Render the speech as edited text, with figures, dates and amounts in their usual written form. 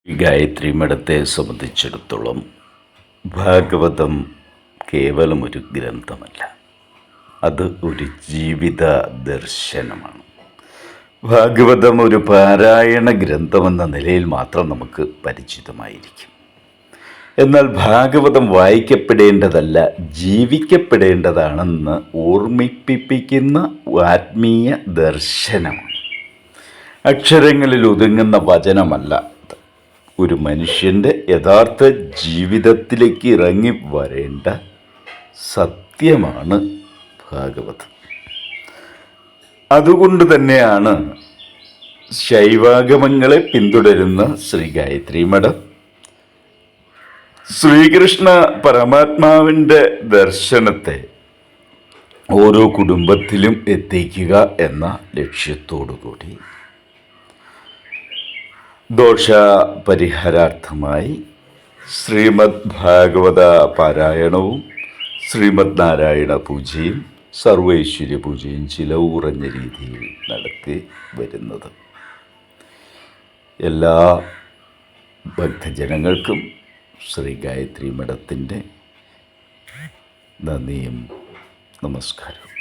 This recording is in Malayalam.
ഈ ഗായത്രി മഠത്തെ സംബന്ധിച്ചിടത്തോളം ഭാഗവതം കേവലം ഒരു ഗ്രന്ഥമല്ല, അത് ഒരു ജീവിത ദർശനമാണ്. ഭാഗവതം ഒരു പാരായണ ഗ്രന്ഥമെന്ന നിലയിൽ മാത്രം നമുക്ക് പരിചിതമായിരിക്കും. എന്നാൽ ഭാഗവതം വായിക്കപ്പെടേണ്ടതല്ല, ജീവിക്കപ്പെടേണ്ടതാണെന്ന് ഓർമ്മിപ്പിക്കുന്ന ആത്മീയ ദർശനമാണ്. അക്ഷരങ്ങളിൽ ഒതുങ്ങുന്ന വചനമല്ല, ഒരു മനുഷ്യൻ്റെ യഥാർത്ഥ ജീവിതത്തിലേക്ക് ഇറങ്ങി വരേണ്ട സത്യമാണ് ഭാഗവതം. അതുകൊണ്ട് തന്നെയാണ് ശൈവാഗമങ്ങളെ പിന്തുടരുന്ന ശ്രീ ഗായത്രി മഠം ശ്രീകൃഷ്ണ പരമാത്മാവിൻ്റെ ദർശനത്തെ ഓരോ കുടുംബത്തിലും എത്തിക്കുക എന്ന ലക്ഷ്യത്തോടു കൂടി ദോഷപരിഹാരാർത്ഥമായി ശ്രീമദ് ഭാഗവത പാരായണവും ശ്രീമദ് നാരായണ പൂജയും സർവൈശ്വര്യ പൂജയും ചിലവ് കുറഞ്ഞ രീതിയിൽ നടത്തി വരുന്നത്. എല്ലാ ഭക്തജനങ്ങൾക്കും ശ്രീ ഗായത്രി മഠത്തിൻ്റെ നന്ദിയും നമസ്കാരവും.